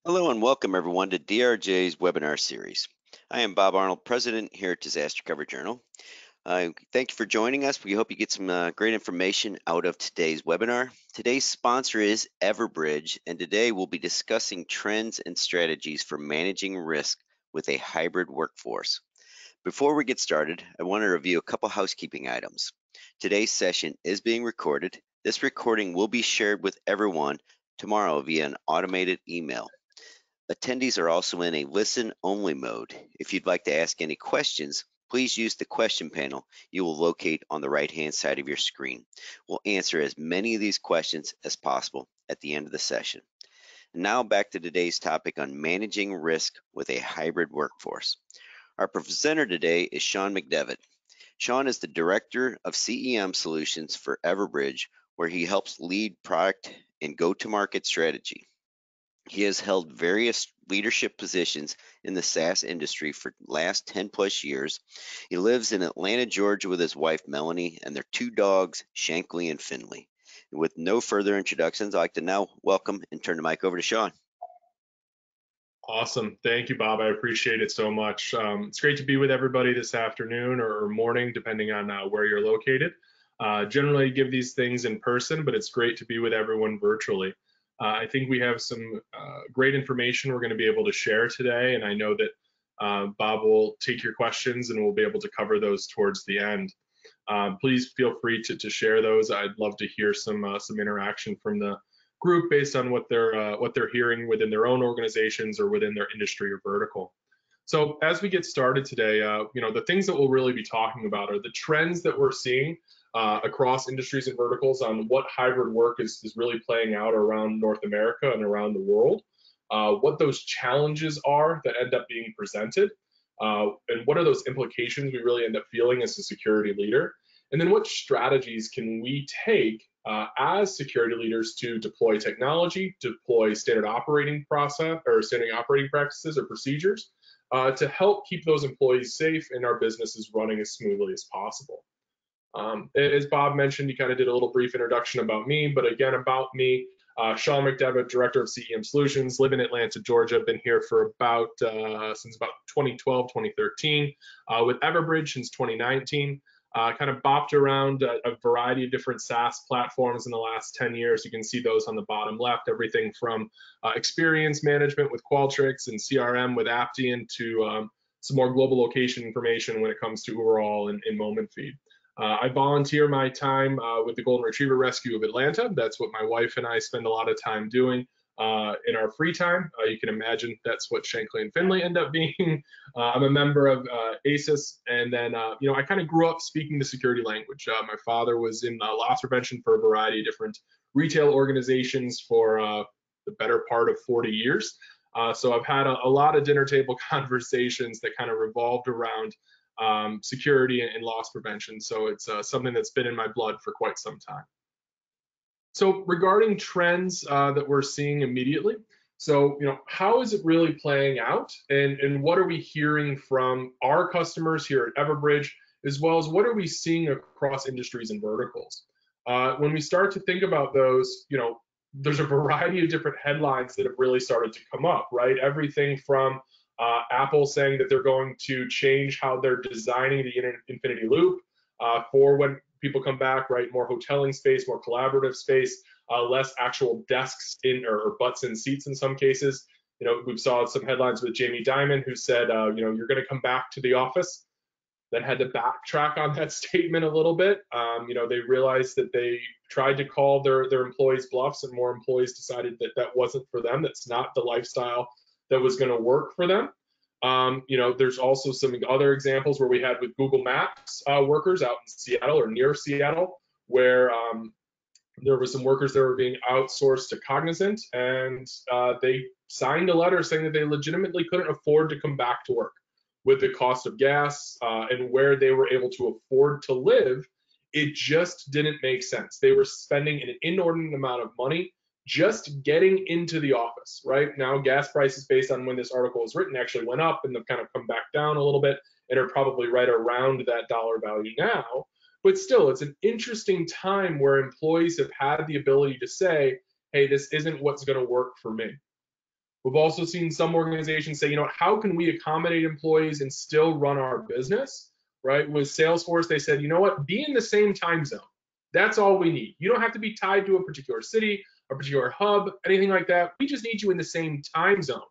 Hello and welcome everyone to DRJ's webinar series. I am Bob Arnold, President here at Disaster Cover Journal. Thank you for joining us. We hope you get some great information out of today's webinar. Today's sponsor is Everbridge, and today we'll be discussing trends and strategies for managing risk with a hybrid workforce. Before we get started, I want to review a couple housekeeping items. Today's session is being recorded. This recording will be shared with everyone tomorrow via an automated email. Attendees are also in a listen-only mode. If you'd like to ask any questions, please use the question panel you will locate on the right-hand side of your screen. We'll answer as many of these questions as possible at the end of the session. And now back to today's topic on managing risk with a hybrid workforce. Our presenter today is Sean McDevitt. Sean is the Director of CEM Solutions for Everbridge, where he helps lead product and go-to-market strategy. He has held various leadership positions in the SaaS industry for the last 10 plus years. He lives in Atlanta, Georgia with his wife, Melanie, and their two dogs, Shankly and Finley. And with no further introductions, I'd like to now welcome and turn the mic over to Sean. Awesome. Thank you, Bob. I appreciate it so much. It's great to be with everybody this afternoon or morning, depending on where you're located. Generally give these things in person, but it's great to be with everyone virtually. I think we have some great information we're going to be able to share today, and I know that Bob will take your questions and we'll be able to cover those towards the end. Please feel free to share those. I'd love to hear some interaction from the group based on what they're hearing within their own organizations or within their industry or vertical. So as we get started today, the things that we'll really be talking about are the trends that we're seeing across industries and verticals on what hybrid work is really playing out around North America and around the world, what those challenges are that end up being presented, and what are those implications we really end up feeling as a security leader, and then what strategies can we take as security leaders to deploy technology, deploy standard operating practices or procedures to help keep those employees safe and our businesses running as smoothly as possible. As Bob mentioned, he kind of did a little brief introduction about me, but again, about me, Sean McDevitt, Director of CEM Solutions, live in Atlanta, Georgia, been here for since about 2012, 2013, with Everbridge since 2019. Kind of bopped around a variety of different SaaS platforms in the last 10 years. You can see those on the bottom left, everything from experience management with Qualtrics and CRM with Aptean to some more global location information when it comes to Overall and Moment Feed. I volunteer my time with the Golden Retriever Rescue of Atlanta. That's what my wife and I spend a lot of time doing in our free time. You can imagine that's what Shankly and Finley end up being. I'm a member of ASIS, and then I kind of grew up speaking the security language. My father was in loss prevention for a variety of different retail organizations for the better part of 40 years. So I've had a lot of dinner table conversations that kind of revolved around security and loss prevention. So it's something that's been in my blood for quite some time. So regarding trends that we're seeing immediately, so how is it really playing out, and what are we hearing from our customers here at Everbridge, as well as what are we seeing across industries and verticals? When we start to think about those, there's a variety of different headlines that have really started to come up, right? Everything from Apple saying that they're going to change how they're designing the Infinity Loop for when people come back, right? More hoteling space, more collaborative space, less actual desks in or butts in seats in some cases. We've saw some headlines with Jamie Dimon who said, you're going to come back to the office. Then had to backtrack on that statement a little bit. They realized that they tried to call their employees bluffs, and more employees decided that that wasn't for them. That's not the lifestyle that was going to work for them. There's also some other examples where we had with Google Maps workers out in Seattle or near Seattle, where there were some workers that were being outsourced to Cognizant, and they signed a letter saying that they legitimately couldn't afford to come back to work with the cost of gas and where they were able to afford to live. It just didn't make sense. They were spending an inordinate amount of money just getting into the office. Right now, gas prices, based on when this article was written, actually went up and they've kind of come back down a little bit and are probably right around that dollar value now. But still, it's an interesting time where employees have had the ability to say, hey, this isn't what's going to work for me. We've also seen some organizations say, how can we accommodate employees and still run our business, right? With Salesforce, they said, be in the same time zone. That's all we need. You don't have to be tied to a particular city, a particular hub, anything like that. We just need you in the same time zone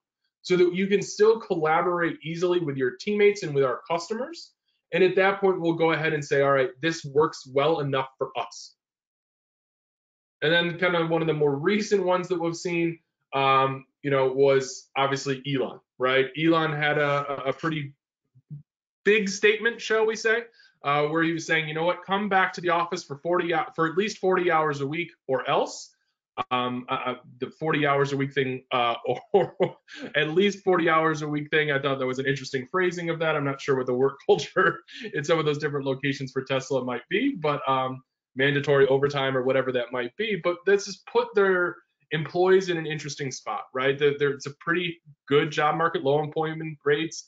so that you can still collaborate easily with your teammates and with our customers. And at that point, we'll go ahead and say, all right, this works well enough for us. And then kind of one of the more recent ones that we've seen, was obviously Elon, right? Elon had a pretty big statement, shall we say, where he was saying, come back to the office for at least 40 hours a week, or else. The 40 hours a week thing, or at least 40 hours a week thing. I thought that was an interesting phrasing of that. I'm not sure what the work culture in some of those different locations for Tesla might be, but mandatory overtime or whatever that might be. But this has put their employees in an interesting spot, right? It's a pretty good job market, low unemployment rates.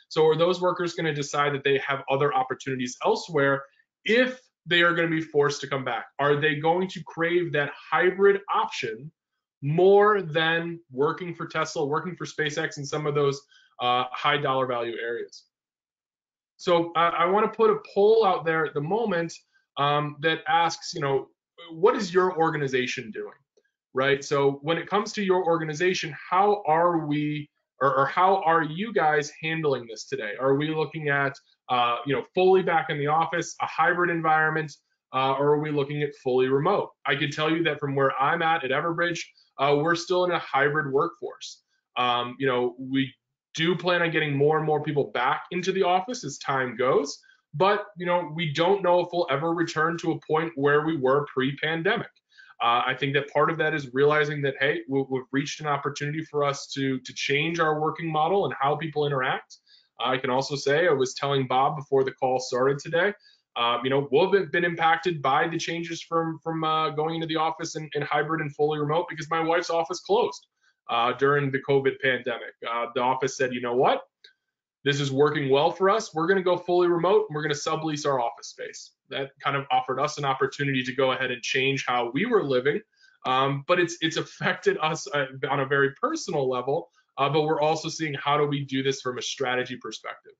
So are those workers going to decide that they have other opportunities elsewhere if they are going to be forced to come back? Are they going to crave that hybrid option more than working for Tesla, working for SpaceX, and some of those high dollar value areas? So I want to put a poll out there at the moment that asks, what is your organization doing, right? So when it comes to your organization, how are we, or how are you guys handling this today? Are we looking at, fully back in the office, a hybrid environment, or are we looking at fully remote? I can tell you that from where I'm at Everbridge, we're still in a hybrid workforce. We do plan on getting more and more people back into the office as time goes, but we don't know if we'll ever return to a point where we were pre-pandemic. I think that part of that is realizing that, hey, we've reached an opportunity for us to change our working model and how people interact. I can also say, I was telling Bob before the call started today, we've been impacted by the changes from going into the office and hybrid and fully remote, because my wife's office closed during the COVID pandemic. The office said, what? This is working well for us. We're going to go fully remote, and we're going to sublease our office space. That kind of offered us an opportunity to go ahead and change how we were living. But it's affected us on a very personal level. But we're also seeing, how do we do this from a strategy perspective?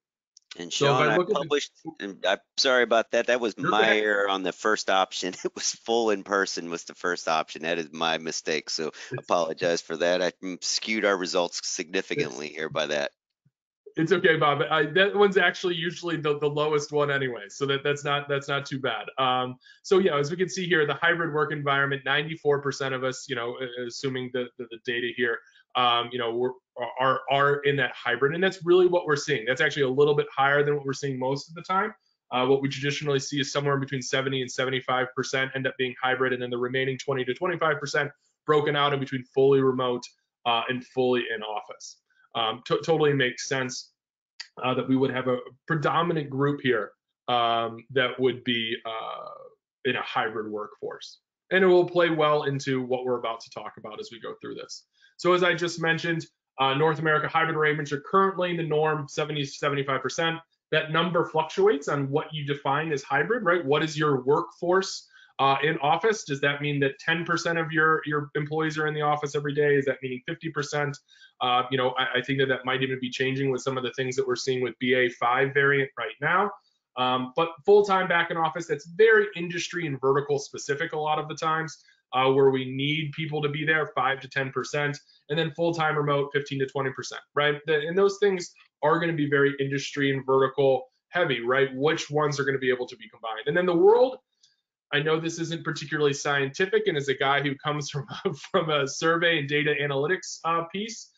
And Sean, I published, and I'm sorry about that. That was my error on the first option. It was full in person was the first option. That is my mistake. So apologize for that. I skewed our results significantly here by that. It's okay, Bob. That one's actually usually the lowest one anyway, so that's not too bad. So yeah, as we can see here, the hybrid work environment, 94% of us, assuming the data here, are in that hybrid, and that's really what we're seeing. That's actually a little bit higher than what we're seeing most of the time. What we traditionally see is somewhere between 70 and 75% end up being hybrid, and then the remaining 20 to 25% broken out in between fully remote and fully in office. Totally makes sense that we would have a predominant group here that would be in a hybrid workforce. And it will play well into what we're about to talk about as we go through this. So as I just mentioned, North America hybrid arrangements are currently in the norm, 70 to 75%. That number fluctuates on what you define as hybrid, right? What is your workforce in office? Does that mean that 10% of your employees are in the office every day? Is that meaning 50%? I think that might even be changing with some of the things that we're seeing with BA.5 variant right now. But full-time back in office, that's very industry and vertical specific a lot of the times, where we need people to be there, 5 to 10%, and then full-time remote, 15 to 20%, right? And those things are going to be very industry and vertical heavy, right? Which ones are going to be able to be combined? And then the world, I know this isn't particularly scientific, and as a guy who comes from a survey and data analytics piece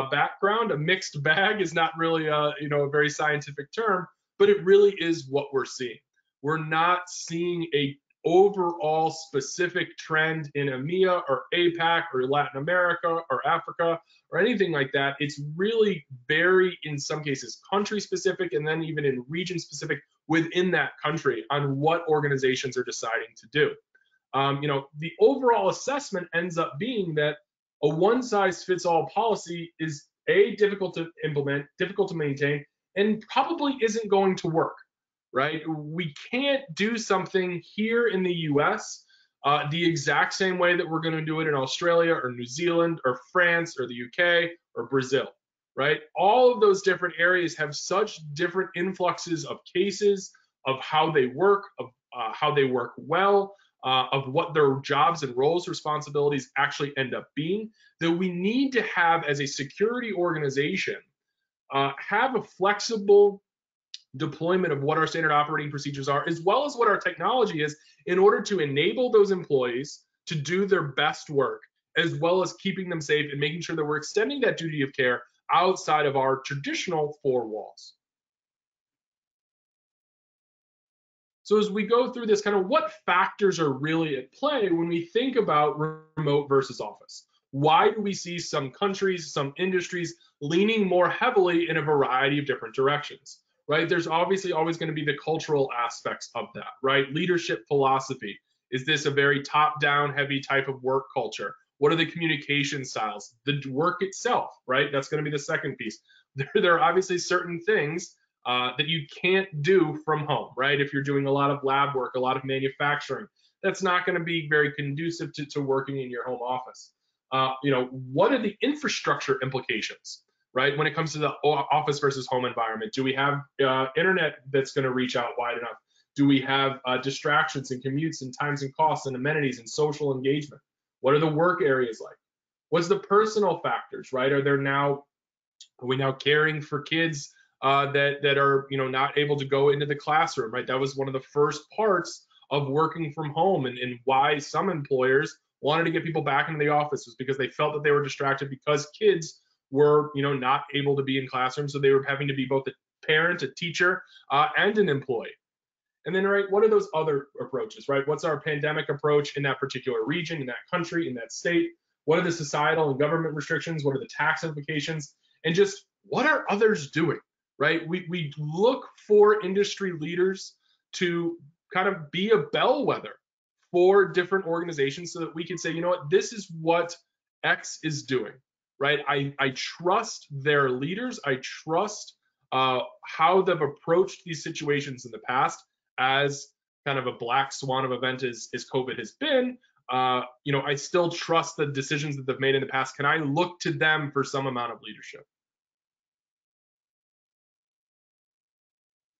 background, a mixed bag is not really a very scientific term, but it really is what we're seeing. We're not seeing a overall specific trend in EMEA or APAC or Latin America or Africa or anything like that. It's really very, in some cases, country specific, and then even in region specific within that country on what organizations are deciding to do. The overall assessment ends up being that a one-size-fits-all policy is difficult to implement, difficult to maintain, and probably isn't going to work, right? We can't do something here in the US the exact same way that we're going to do it in Australia or New Zealand or France or the UK or Brazil, right? All of those different areas have such different influxes of cases, of how they work, of how they work well, of what their jobs and roles, responsibilities actually end up being, that we need to have, as a security organization, have a flexible deployment of what our standard operating procedures are, as well as what our technology is, in order to enable those employees to do their best work, as well as keeping them safe and making sure that we're extending that duty of care outside of our traditional four walls. So as we go through this, kind of what factors are really at play when we think about remote versus office? Why do we see some countries, some industries leaning more heavily in a variety of different directions, right? There's obviously always going to be the cultural aspects of that, right? Leadership philosophy. Is this a very top-down heavy type of work culture? What are the communication styles? The work itself, right? That's going to be the second piece. There are obviously certain things that you can't do from home, right? If you're doing a lot of lab work, a lot of manufacturing, that's not going to be very conducive to working in your home office. What are the infrastructure implications, right? When it comes to the office versus home environment, do we have internet that's going to reach out wide enough? Do we have distractions and commutes and times and costs and amenities and social engagement? What are the work areas like? What's the personal factors, right? Are we now caring for kids that are not able to go into the classroom, right? That was one of the first parts of working from home, and why some employers wanted to get people back into the office was because they felt that they were distracted because kids were not able to be in classrooms, so they were having to be both a parent, a teacher, and an employee. And then, right, what are those other approaches, right? What's our pandemic approach in that particular region, in that country, in that state? What are the societal and government restrictions? What are the tax implications? And just what are others doing, right? We look for industry leaders to kind of be a bellwether for different organizations so that we can say, you know what, this is what X is doing, right? I trust their leaders. I trust how they've approached these situations in the past, as kind of a black swan of event as COVID has been. I still trust the decisions that they've made in the past. Can I look to them for some amount of leadership?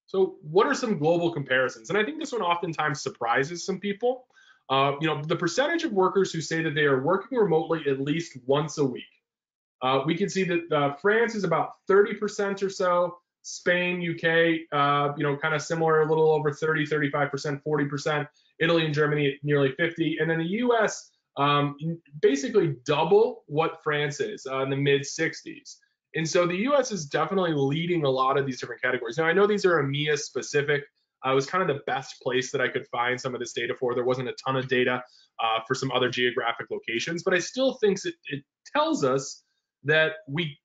So what are some global comparisons? And I think this one oftentimes surprises some people. The percentage of workers who say that they are working remotely at least once a week. We can see that France is about 30% or so. Spain, UK, kind of similar, a little over 30, 35%, 40%. Italy and Germany nearly 50. And then the US, basically double what France is, in the mid 60s. And so the US is definitely leading a lot of these different categories. Now, I know these are EMEA specific. It was kind of the best place that I could find some of this data for. There wasn't a ton of data for some other geographic locations, but I still think it tells us that we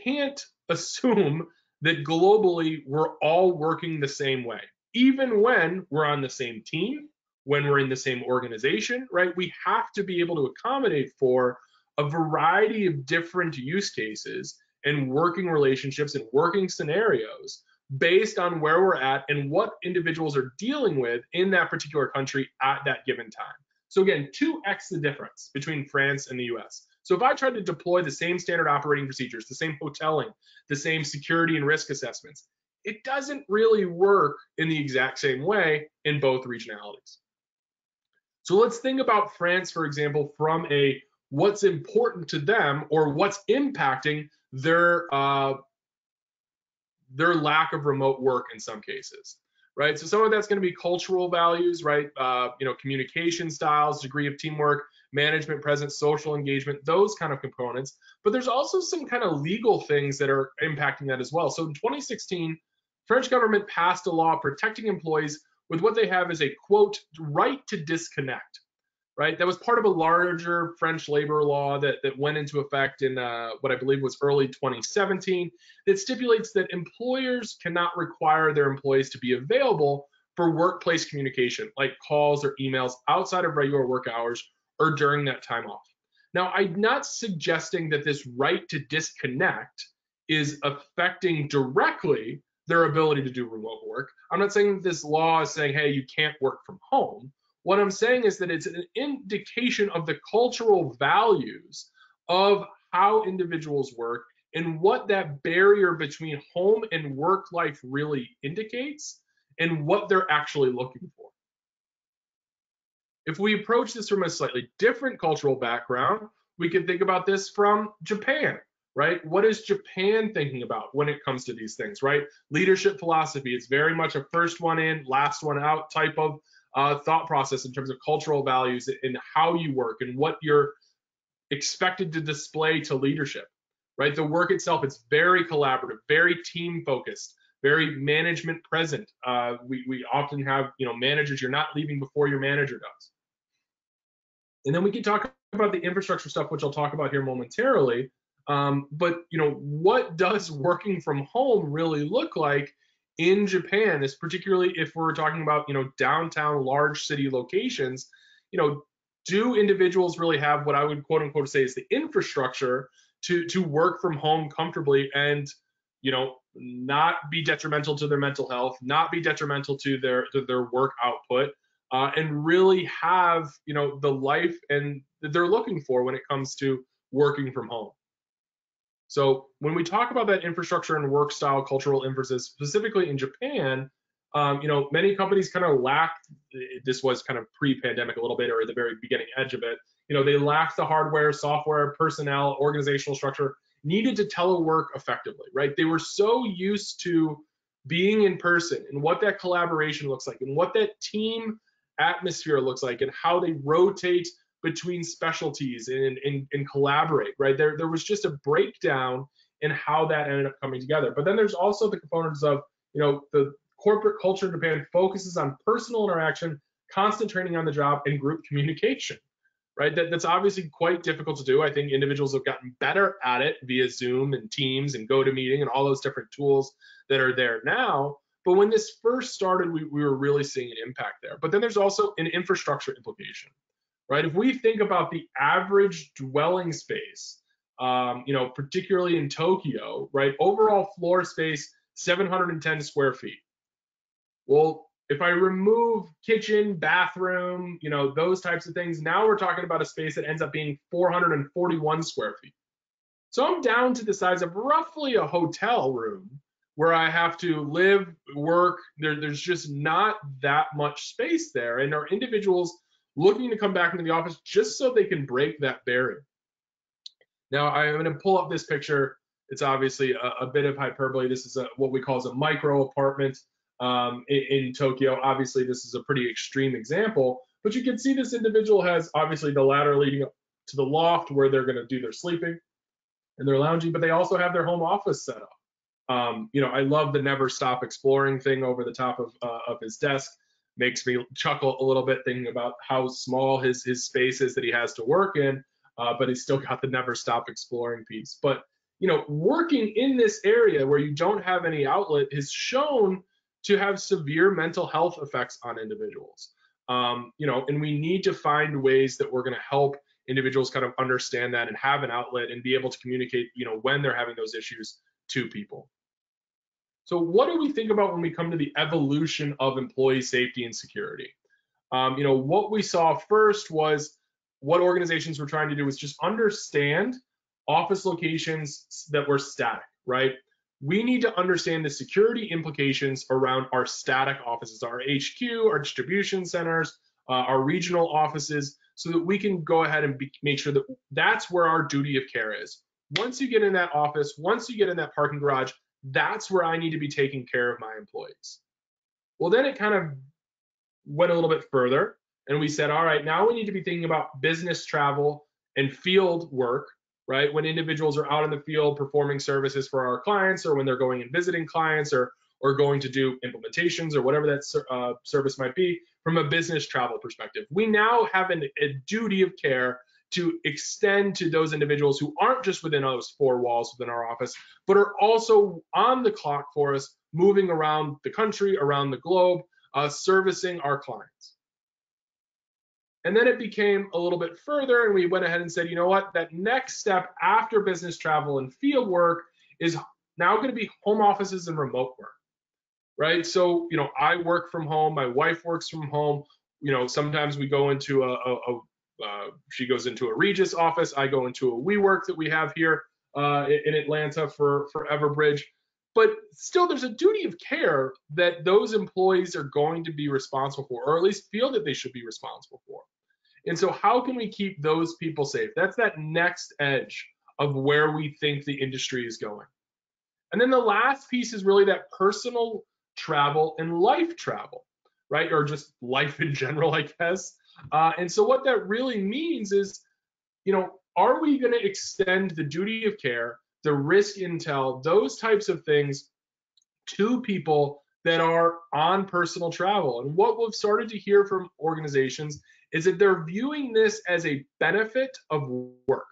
can't assume that globally we're all working the same way. Even when we're on the same team, when we're in the same organization, right? We have to be able to accommodate for a variety of different use cases and working relationships and working scenarios based on where we're at and what individuals are dealing with in that particular country at that given time. So again, 2x the difference between France and the US. So if I tried to deploy the same standard operating procedures, the same hoteling, the same security and risk assessments, it doesn't really work in the exact same way in both regionalities. So let's think about France, for example, from a what's important to them or what's impacting their lack of remote work in some cases, right? So some of that's going to be cultural values, right? Communication styles, degree of teamwork, management presence, social engagement, those kind of components. But there's also some kind of legal things that are impacting that as well. So in 2016, French government passed a law protecting employees with what they have as a, quote, right to disconnect, right? That was part of a larger French labor law that went into effect in what I believe was early 2017 that stipulates that employers cannot require their employees to be available for workplace communication, like calls or emails outside of regular work hours or during that time off. Now, I'm not suggesting that this right to disconnect is affecting directly their ability to do remote work. I'm not saying that this law is saying, hey, you can't work from home. What I'm saying is that it's an indication of the cultural values of how individuals work and what that barrier between home and work life really indicates and what they're actually looking for. If we approach this from a slightly different cultural background, we can think about this from Japan, right? What is Japan thinking about when it comes to these things, right? Leadership philosophy, it's very much a first one in, last one out type of thought process in terms of cultural values and how you work and what you're expected to display to leadership, right? The work itself, it's very collaborative, very team focused, very management present. We often have, managers, you're not leaving before your manager does. And then we can talk about the infrastructure stuff, which I'll talk about here momentarily. But what does working from home really look like in Japan? Is particularly if we're talking about downtown large city locations. Do individuals really have what I would quote unquote say is the infrastructure to work from home comfortably and not be detrimental to their mental health, not be detrimental to their work output, and really have the life and that they're looking for when it comes to working from home. So when we talk about that infrastructure and work style cultural inferences, specifically in Japan, many companies kind of lacked, this was kind of pre-pandemic a little bit or at the very beginning edge of it, they lacked the hardware, software, personnel, organizational structure needed to telework effectively, right? They were so used to being in person and what that collaboration looks like and what that team atmosphere looks like and how they rotate between specialties and collaborate, right? There was just a breakdown in how that ended up coming together. But then there's also the components of, the corporate culture in Japan focuses on personal interaction, concentrating on the job and group communication, right? That's obviously quite difficult to do. I think individuals have gotten better at it via Zoom and Teams and GoToMeeting and all those different tools that are there now. But when this first started, we were really seeing an impact there. But then there's also an infrastructure implication, right? If we think about the average dwelling space, particularly in Tokyo, right? Overall floor space, 710 square feet. Well, if I remove kitchen, bathroom, those types of things, now we're talking about a space that ends up being 441 square feet. So I'm down to the size of roughly a hotel room where I have to live, work. There's just not that much space there. And our individuals looking to come back into the office just so they can break that barrier. Now, I'm going to pull up this picture. It's obviously a bit of hyperbole. This is what we call as a micro apartment in Tokyo. Obviously, this is a pretty extreme example, but you can see this individual has obviously the ladder leading up to the loft where they're going to do their sleeping and their lounging, but they also have their home office set up. I love the never stop exploring thing over the top of his desk. Makes me chuckle a little bit thinking about how small his space is that he has to work in, but he's still got the never stop exploring piece. But working in this area where you don't have any outlet is shown to have severe mental health effects on individuals. And we need to find ways that we're going to help individuals kind of understand that and have an outlet and be able to communicate, when they're having those issues to people. So what do we think about when we come to the evolution of employee safety and security? What we saw first was what organizations were trying to do was just understand office locations that were static, right? We need to understand the security implications around our static offices, our HQ, our distribution centers, our regional offices, so that we can go ahead and make sure that that's where our duty of care is. Once you get in that office, once you get in that parking garage, that's where I need to be taking care of my employees. Well, then it kind of went a little bit further, and we said, all right, now we need to be thinking about business travel and field work, right? When individuals are out in the field performing services for our clients, or when they're going and visiting clients, or going to do implementations, or whatever that service might be, from a business travel perspective. We now have a duty of care to extend to those individuals who aren't just within those four walls within our office, but are also on the clock for us, moving around the country, around the globe, servicing our clients. And then it became a little bit further, and we went ahead and said, you know what, that next step after business travel and field work is now going to be home offices and remote work, right? So, I work from home, my wife works from home. sometimes we go into she goes into a Regus office, I go into a WeWork that we have here in Atlanta for Everbridge. But still, there's a duty of care that those employees are going to be responsible for, or at least feel that they should be responsible for. And so how can we keep those people safe? That's that next edge of where we think the industry is going. And then the last piece is really that personal travel and life travel, right? Or just life in general, I guess. And so what that really means is, are we going to extend the duty of care, the risk intel, those types of things to people that are on personal travel? And what we've started to hear from organizations is that they're viewing this as a benefit of work,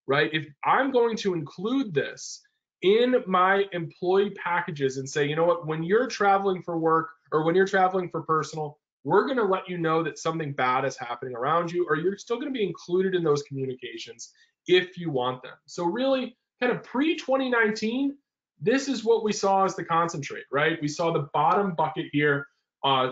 right? If I'm going to include this in my employee packages and say, you know what, when you're traveling for work or when you're traveling for personal, we're going to let you know that something bad is happening around you, or you're still going to be included in those communications if you want them. So really, kind of pre-2019, this is what we saw as the concentrate, right? We saw the bottom bucket here,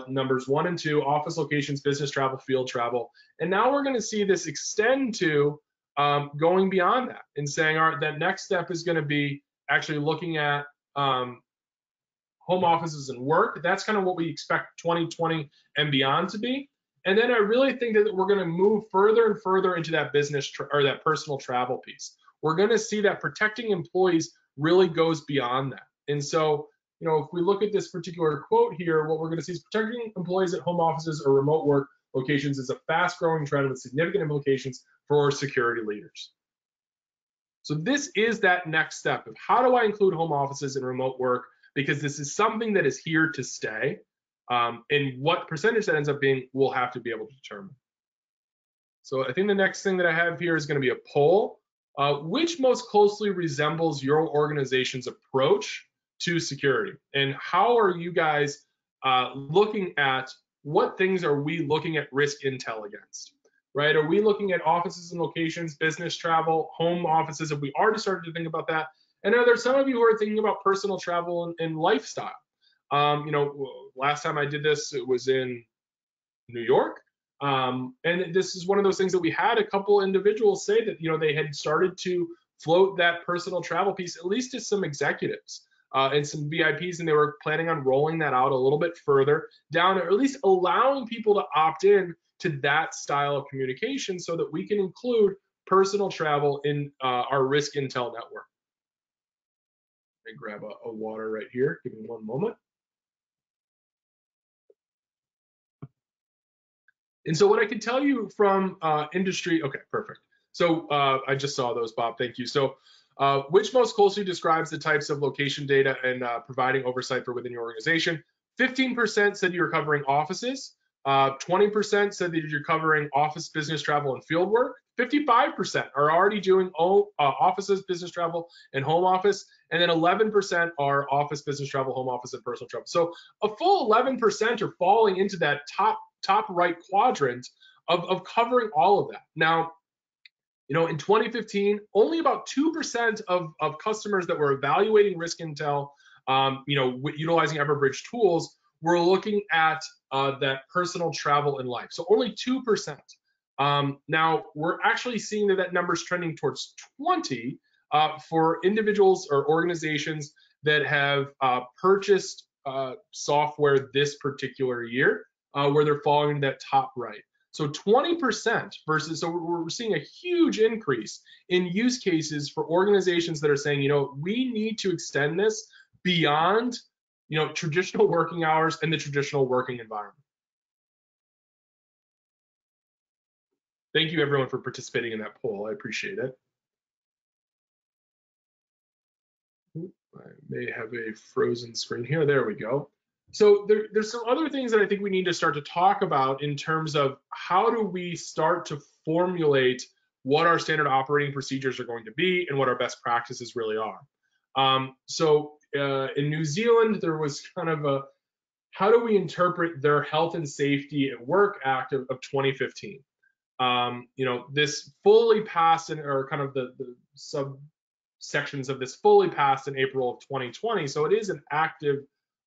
numbers 1 and 2, office locations, business travel, field travel. And now we're going to see this extend to going beyond that and saying, all right, that next step is going to be actually looking at home offices and work. That's kind of what we expect 2020 and beyond to be. And then I really think that we're going to move further and further into that business or that personal travel piece. We're going to see that protecting employees really goes beyond that. And so, if we look at this particular quote here, what we're going to see is protecting employees at home offices or remote work locations is a fast-growing trend with significant implications for security leaders. So this is that next step of how do I include home offices and remote work, because this is something that is here to stay. And what percentage that ends up being, we'll have to be able to determine. So I think the next thing that I have here is going to be a poll. Which most closely resembles your organization's approach to security? And how are you guys looking at what things are we looking at risk intel against? Right? Are we looking at offices and locations, business travel, home offices? Have we already started to think about that? And are there some of you who are thinking about personal travel and lifestyle? Last time I did this, it was in New York. And this is one of those things that we had a couple individuals say that, they had started to float that personal travel piece, at least to some executives and some VIPs, and they were planning on rolling that out a little bit further down, or at least allowing people to opt in to that style of communication so that we can include personal travel in our risk intel network. Let me grab a water right here. Give me one moment. And so what I can tell you from industry, okay, perfect. So I just saw those, Bob, thank you. So which most closely describes the types of location data and providing oversight for within your organization? 15% said you're covering offices. 20% said that you're covering office, business travel, and field work. 55% are already doing offices, business travel, and home office. And then 11% are office, business travel, home office, and personal travel. So a full 11% are falling into that top right quadrant of covering all of that. Now, in 2015, only about 2% of customers that were evaluating risk intel, utilizing Everbridge tools, were looking at that personal travel and life. So only 2%. Now, we're actually seeing that number's trending towards 20 for individuals or organizations that have purchased software this particular year, where they're falling in that top right. So 20% versus, so we're seeing a huge increase in use cases for organizations that are saying, we need to extend this beyond, traditional working hours and the traditional working environment. Thank you everyone for participating in that poll. I appreciate it. I may have a frozen screen here. There we go. So there's some other things that I think we need to start to talk about in terms of how do we start to formulate what our standard operating procedures are going to be and what our best practices really are. In New Zealand, there was kind of a, how do we interpret their Health and Safety at Work Act of 2015? This fully passed, or kind of the subsections of this fully passed in April of 2020. So it is an active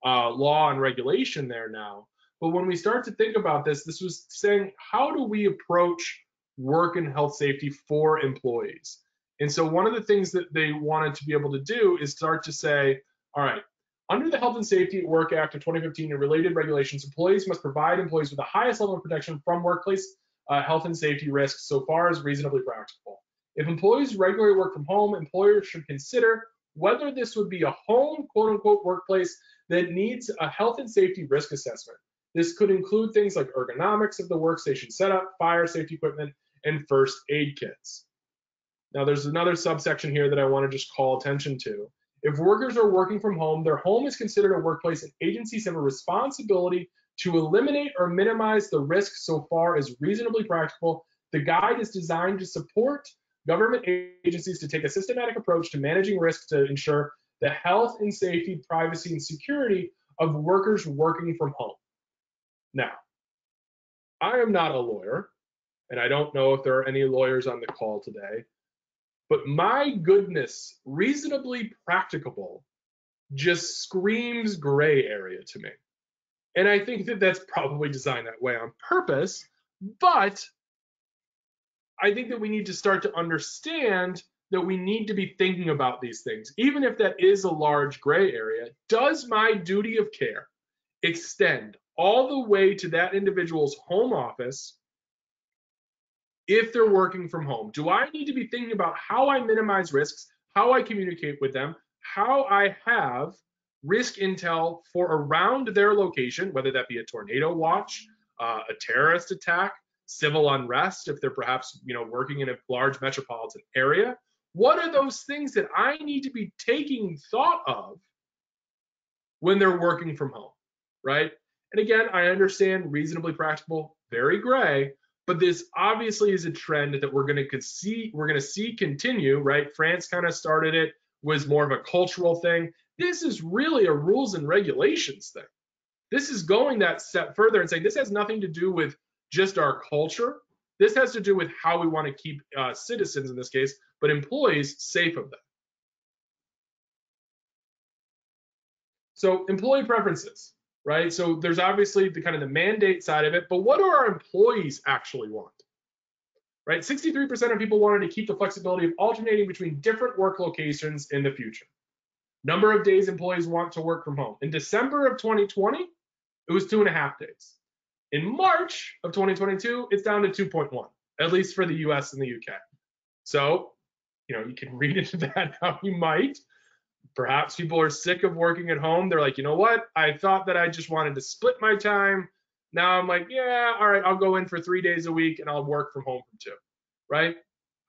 law and regulation there now. But when we start to think about this, this was saying, how do we approach work and health safety for employees? And so one of the things that they wanted to be able to do is start to say, all right, under the Health and Safety at Work Act of 2015 and related regulations, employees must provide employees with the highest level of protection from workplace health and safety risks so far as reasonably practicable. If employees regularly work from home, employers should consider whether this would be a home, quote unquote, workplace that needs a health and safety risk assessment. This could include things like ergonomics of the workstation setup, fire safety equipment, and first aid kits. Now, there's another subsection here that I want to just call attention to. If workers are working from home, their home is considered a workplace, and agencies have a responsibility to eliminate or minimize the risk so far as reasonably practical. The guide is designed to support government agencies to take a systematic approach to managing risk to ensure the health and safety, privacy, and security of workers working from home. Now, I am not a lawyer, and I don't know if there are any lawyers on the call today, but my goodness, reasonably practicable just screams gray area to me. And I think that that's probably designed that way on purpose, but I think that we need to start to understand that we need to be thinking about these things. Even if that is a large gray area, does my duty of care extend all the way to that individual's home office if they're working from home? Do I need to be thinking about how I minimize risks, how I communicate with them, how I have risk intel for around their location, whether that be a tornado watch, a terrorist attack, civil unrest, if they're perhaps working in a large metropolitan area? What are those things that I need to be taking thought of when they're working from home, right? And again, I understand reasonably practical, very gray, but this obviously is a trend that we're going to see continue, right? France kind of started it, was more of a cultural thing. This is really a rules and regulations thing. This is going that step further and saying this has nothing to do with just our culture. This has to do with how we want to keep citizens, in this case, but employees, safe of them. So employee preferences, right? So there's obviously the kind of the mandate side of it, but what do our employees actually want? Right? 63% of people wanted to keep the flexibility of alternating between different work locations in the future. Number of days employees want to work from home. In December of 2020, it was 2.5 days. In March of 2022, it's down to 2.1, at least for the US and the UK. So, you can read into that how you might. Perhaps people are sick of working at home. They're like, you know what? I thought that I just wanted to split my time. Now I'm like, yeah, all right, I'll go in for 3 days a week and I'll work from home for 2, right?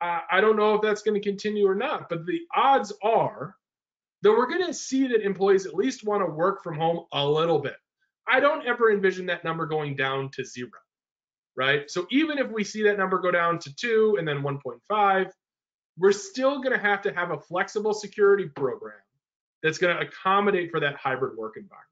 I don't know if that's going to continue or not, but the odds are that we're going to see that employees at least want to work from home a little bit. I don't ever envision that number going down to 0, right? So even if we see that number go down to 2 and then 1.5, we're still going to have a flexible security program that's going to accommodate for that hybrid work environment.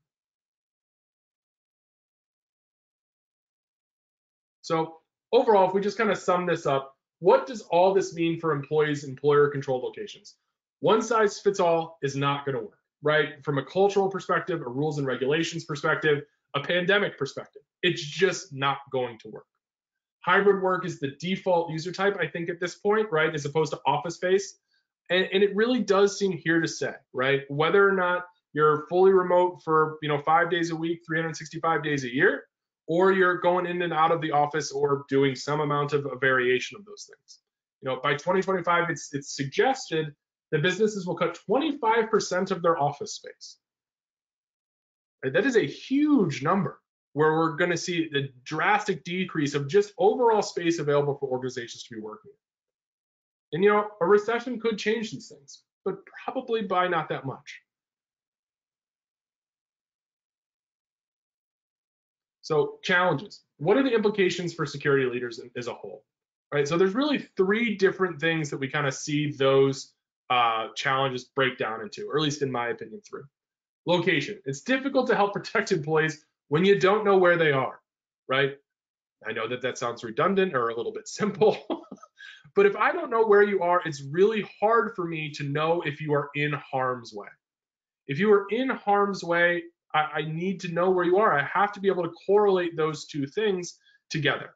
So overall, if we just kind of sum this up, what does all this mean for employees, employer-controlled locations? One size fits all is not going to work, right? From a cultural perspective, a rules and regulations perspective, a pandemic perspective, it's just not going to work. Hybrid work is the default user type, I think, at this point, right, as opposed to office space. And it really does seem here to stay, right? Whether or not you're fully remote for 5 days a week, 365 days a year, or you're going in and out of the office or doing some amount of a variation of those things. By 2025, it's suggested that businesses will cut 25% of their office space. That is a huge number, where we're going to see the drastic decrease of just overall space available for organizations to be working in. And a recession could change these things, but probably by not that much. So challenges. What are the implications for security leaders as a whole? Right. So there's really 3 different things that we kind of see those challenges break down into, or at least in my opinion, 3. Location. It's difficult to help protect employees when you don't know where they are, right? I know that sounds redundant or a little bit simple, but if I don't know where you are, it's really hard for me to know if you are in harm's way. If you are in harm's way, I need to know where you are. I have to be able to correlate those two things together.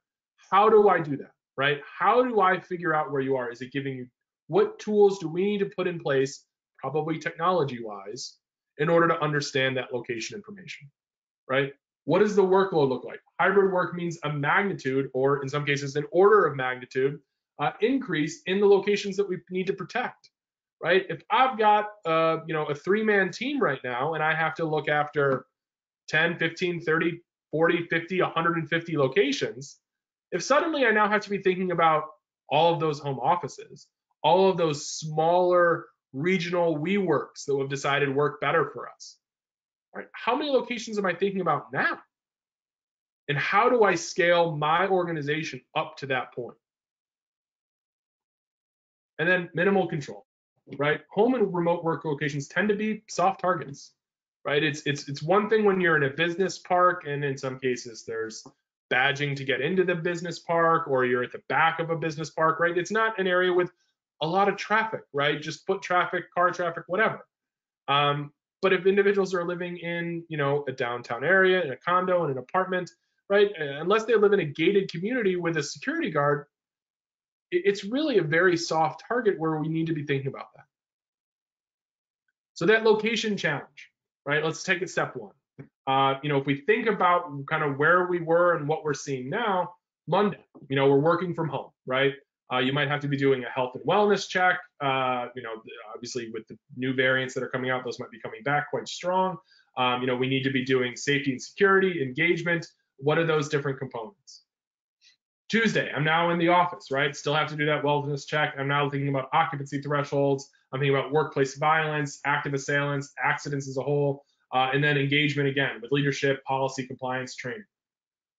How do I do that, right? How do I figure out where you are? Is it giving you, what tools do we need to put in place, probably technology wise, in order to understand that location information, right? What does the workload look like? Hybrid work means a magnitude, or in some cases, an order of magnitude increase in the locations that we need to protect, right? If I've got a 3-man team right now and I have to look after 10, 15, 30, 40, 50, 150 locations, if suddenly I now have to be thinking about all of those home offices, all of those smaller regional WeWorks that we've decided work better for us, right? How many locations am I thinking about now? And how do I scale my organization up to that point? And then minimal control, right? Home and remote work locations tend to be soft targets, right? It's one thing when you're in a business park, and in some cases there's badging to get into the business park, or you're at the back of a business park, right? It's not an area with a lot of traffic, right? Just foot traffic, car traffic, whatever. But if individuals are living in, a downtown area, in a condo, in an apartment, right? Unless they live in a gated community with a security guard, it's really a very soft target where we need to be thinking about that. So that location challenge, right? Let's take it step one. If we think about kind of where we were and what we're seeing now, Monday, we're working from home, right? You might have to be doing a health and wellness check. Obviously with the new variants that are coming out, those might be coming back quite strong. We need to be doing safety and security, engagement. What are those different components? Tuesday, I'm now in the office, right? Still have to do that wellness check. I'm now thinking about occupancy thresholds. I'm thinking about workplace violence, active assailants, accidents as a whole, and then engagement again with leadership, policy, compliance, training.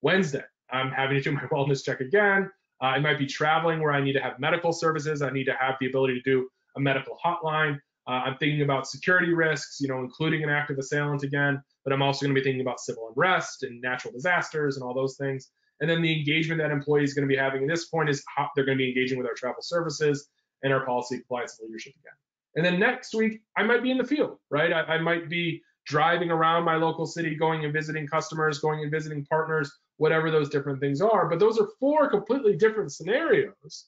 Wednesday, I'm having to do my wellness check again. I might be traveling where I need to have medical services. I need to have the ability to do a medical hotline. I'm thinking about security risks, including an active assailant again, but I'm also going to be thinking about civil unrest and natural disasters and all those things. And then the engagement that employees are going to be having at this point is how they're going to be engaging with our travel services and our policy, compliance, and leadership again. And then next week, I might be in the field, right? I might be driving around my local city, going and visiting customers, going and visiting partners, whatever those different things are. But those are 4 completely different scenarios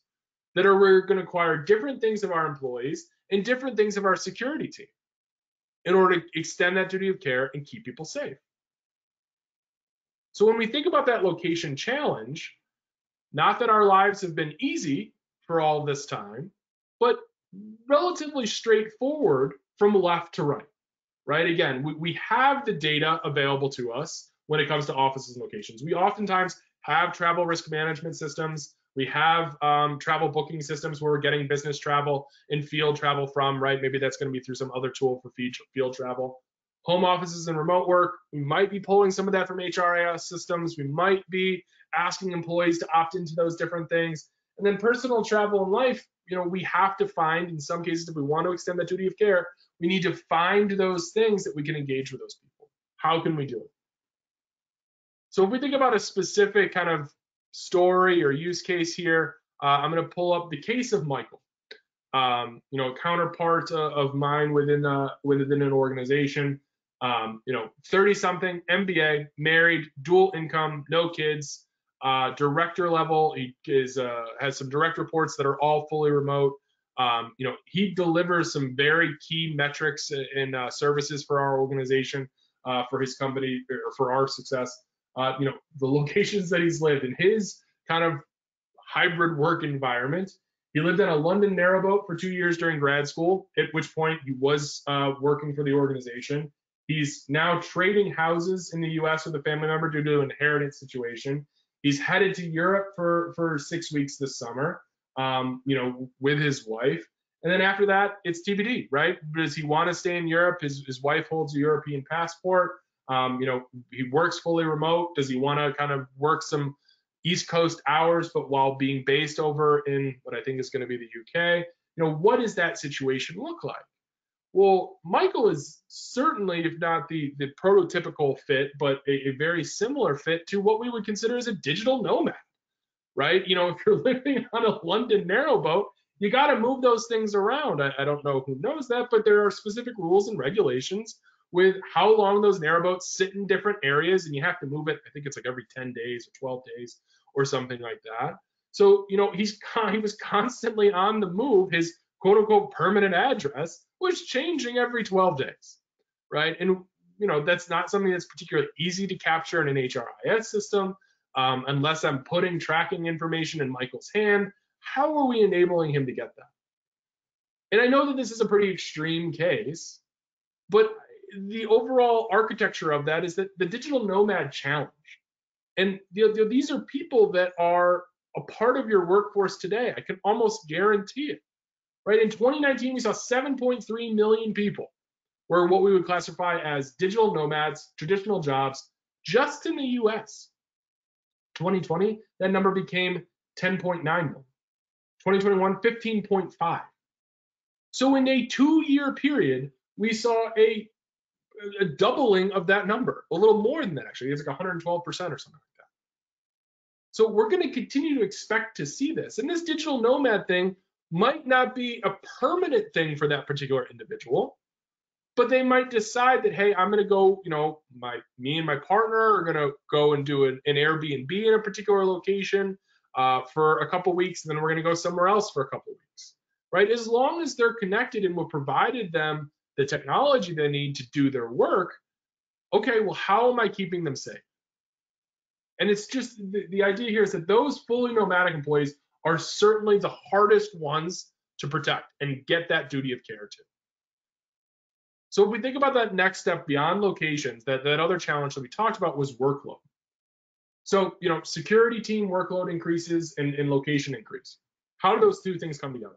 that we're going to require different things of our employees and different things of our security team in order to extend that duty of care and keep people safe. So when we think about that location challenge, not that our lives have been easy for all this time, but relatively straightforward from left to right, right? Again, we have the data available to us when it comes to offices and locations. We oftentimes have travel risk management systems. We have travel booking systems where we're getting business travel and field travel from, right? Maybe that's going to be through some other tool for field travel. Home offices and remote work, we might be pulling some of that from HRIS systems. We might be asking employees to opt into those different things. And then personal travel and life, we have to find, in some cases, if we want to extend that duty of care, we need to find those things that we can engage with those people. How can we do it? So if we think about a specific kind of story or use case here, I'm going to pull up the case of Michael, a counterpart of mine within an organization. 30-something, MBA, married, dual income, no kids, director level. He has some direct reports that are all fully remote. He delivers some very key metrics and services for our organization, for his company, or for our success. The locations that he's lived in, his kind of hybrid work environment. He lived on a London narrowboat for 2 years during grad school, at which point he was working for the organization. He's now trading houses in the US with a family member due to an inheritance situation. He's headed to Europe for 6 weeks this summer, with his wife. And then after that, it's TBD, right? Does he want to stay in Europe? His wife holds a European passport. He works fully remote. Does he want to kind of work some East Coast hours, but while being based over in what I think is going to be the UK? What does that situation look like? Well, Michael is certainly, if not the prototypical fit, but a very similar fit to what we would consider as a digital nomad, right? If you're living on a London narrowboat, you got to move those things around. I don't know who knows that, but there are specific rules and regulations with how long those narrowboats sit in different areas, and you have to move it. I think it's like every 10 days or 12 days or something like that. So, he was constantly on the move. His quote unquote permanent address was changing every 12 days, right? And, that's not something that's particularly easy to capture in an HRIS system unless I'm putting tracking information in Michael's hand. How are we enabling him to get that? And I know that this is a pretty extreme case, but the overall architecture of that is that the digital nomad challenge. And these are people that are a part of your workforce today. I can almost guarantee it, right? In 2019, we saw 7.3 million people were what we would classify as digital nomads, traditional jobs, just in the US. 2020, that number became 10.9 million. 2021, 15.5. So in a 2-year period, we saw a doubling of that number, a little more than that actually. It's like 112% or something like that. So we're going to continue to expect to see this. And this digital nomad thing might not be a permanent thing for that particular individual, but they might decide that, hey, I'm going to go, me and my partner are going to go and do an Airbnb in a particular location for a couple weeks, and then we're going to go somewhere else for a couple weeks, right? As long as they're connected and we've provided them the technology they need to do their work, okay, well, how am I keeping them safe? And it's just the idea here is that those fully nomadic employees are certainly the hardest ones to protect and get that duty of care to. So if we think about that next step beyond locations, that other challenge that we talked about was workload. So, security team workload increases and location increase. How do those two things come together?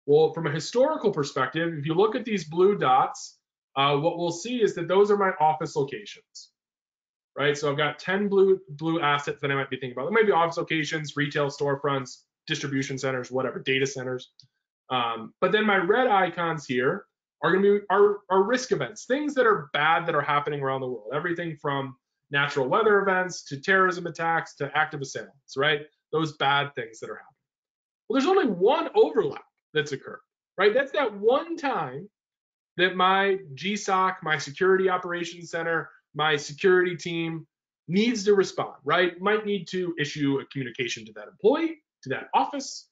Well, from a historical perspective, if you look at these blue dots, what we'll see is that those are my office locations, right? So I've got 10 blue assets that I might be thinking about. There might be office locations, retail storefronts, distribution centers, whatever, data centers. But then my red icons here are going to be our risk events, things that are bad that are happening around the world. Everything from natural weather events to terrorism attacks to active assailants, right? Those bad things that are happening. Well, there's only one overlap that's occurred, right? That's that one time that my GSOC, my security operations center, my security team needs to respond, right? Might need to issue a communication to that employee, to that office.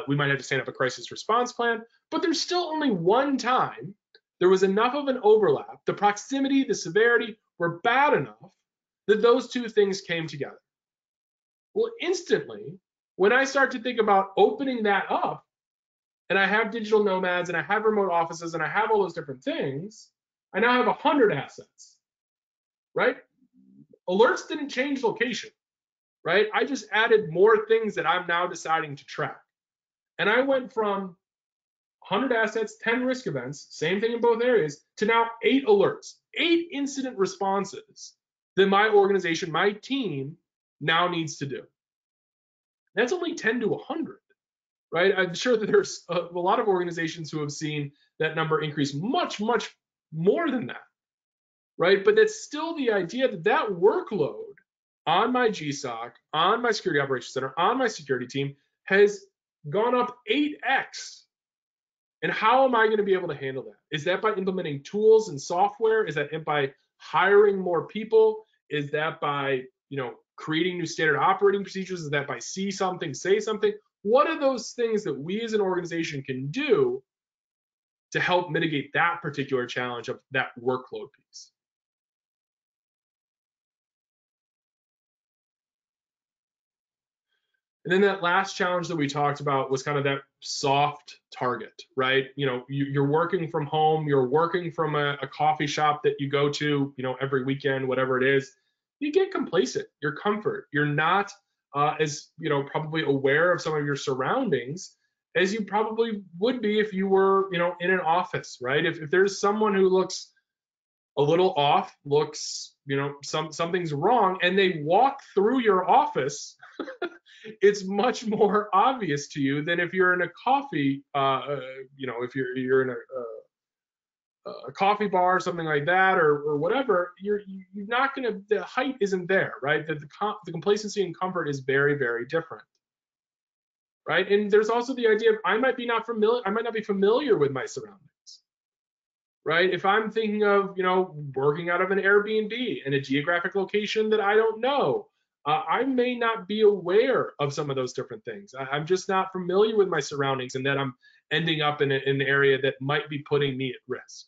We might have to stand up a crisis response plan, but there's still only one time there was enough of an overlap. The proximity, the severity were bad enough that those two things came together. Well, instantly, when I start to think about opening that up, and I have digital nomads and I have remote offices and I have all those different things, I now have 100 assets, right? Alerts didn't change location, right? I just added more things that I'm now deciding to track. And I went from 100 assets, 10 risk events, same thing in both areas, to now 8 alerts, 8 incident responses that my organization, my team now needs to do. That's only 10 to 100, right? I'm sure that there's a lot of organizations who have seen that number increase much, much more than that, right? But that's still the idea that that workload on my GSOC, on my security operations center, on my security team has gone up 8x. And how am I going to be able to handle that? Is that by implementing tools and software? Is that by hiring more people? Is that by, creating new standard operating procedures? Is that by see something, say something? What are those things that we as an organization can do to help mitigate that particular challenge of that workload piece? And then that last challenge that we talked about was kind of that soft target, right? You're working from home, you're working from a coffee shop that you go to, every weekend, whatever it is. You get complacent, you're comfort. You're not as, probably aware of some of your surroundings as you probably would be if you were, in an office, right? If there's someone who looks a little off, looks, something's wrong, and they walk through your office, it's much more obvious to you than if you're in a coffee, if you're in a coffee bar or something like that, or whatever. You're not gonna, the height isn't there, right? The complacency and comfort is very, very different, right? And there's also the idea of I might not be familiar with my surroundings, right? If I'm thinking of, working out of an Airbnb in a geographic location that I don't know, I may not be aware of some of those different things. I'm just not familiar with my surroundings, and that I'm ending up in an area that might be putting me at risk.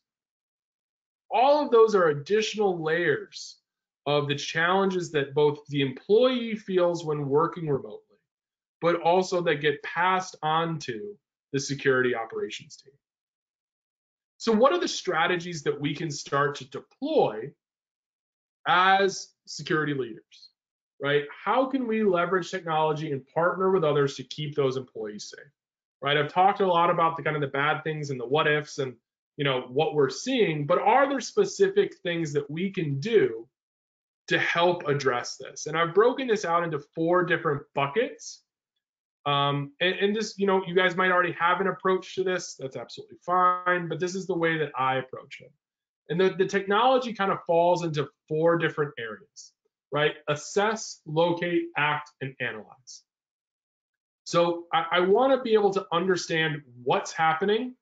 All of those are additional layers of the challenges that both the employee feels when working remotely, but also that get passed on to the security operations team. So what are the strategies that we can start to deploy as security leaders, right? How can we leverage technology and partner with others to keep those employees safe, right? I've talked a lot about the kind of the bad things and the what ifs and what we're seeing, but are there specific things that we can do to help address this? And I've broken this out into 4 different buckets. And this, you guys might already have an approach to this. That's absolutely fine, but this is the way that I approach it. And the technology kind of falls into 4 different areas, right? Assess, locate, act, and analyze. So I want to be able to understand what's happening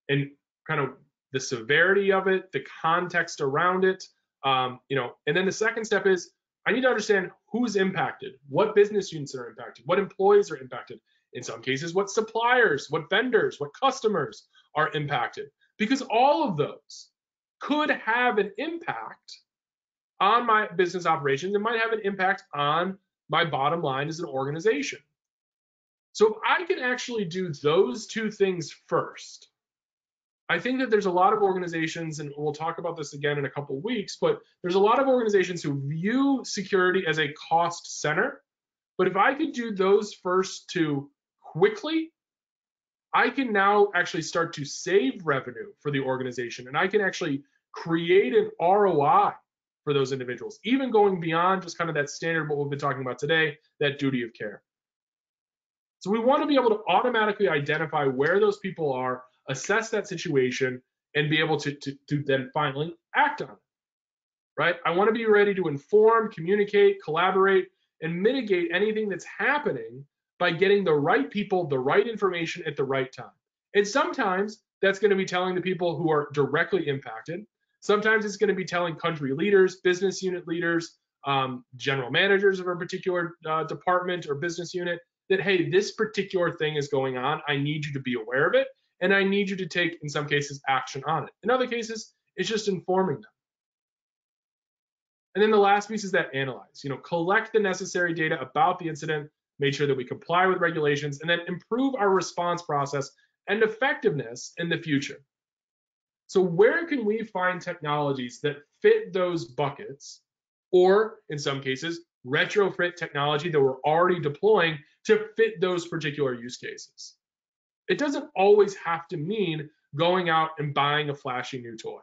and kind of the severity of it, the context around it, and then the second step is I need to understand who's impacted, what business units are impacted, what employees are impacted, in some cases, what suppliers, what vendors, what customers are impacted, because all of those could have an impact on my business operations and might have an impact on my bottom line as an organization. So if I can actually do those 2 things first, I think that there's a lot of organizations, and we'll talk about this again in a couple of weeks, but there's a lot of organizations who view security as a cost center. But if I could do those first 2 quickly, I can now actually start to save revenue for the organization, and I can actually create an ROI for those individuals, even going beyond just kind of that standard, what we've been talking about today, that duty of care. So we want to be able to automatically identify where those people are, assess that situation, and be able to then finally act on it, right? I want to be ready to inform, communicate, collaborate, and mitigate anything that's happening by getting the right people, the right information at the right time. And sometimes that's going to be telling the people who are directly impacted. Sometimes it's going to be telling country leaders, business unit leaders, general managers of a particular department or business unit that, hey, this particular thing is going on. I need you to be aware of it. And I need you to take, in some cases, action on it. In other cases, it's just informing them. And then the last piece is that analyze. Collect the necessary data about the incident, make sure that we comply with regulations, and then improve our response process and effectiveness in the future. So where can we find technologies that fit those buckets, or in some cases, retrofit technology that we're already deploying to fit those particular use cases? It doesn't always have to mean going out and buying a flashy new toy,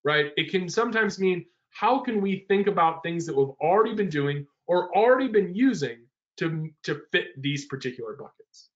right? It can sometimes mean, how can we think about things that we've already been doing or already been using to fit these particular buckets?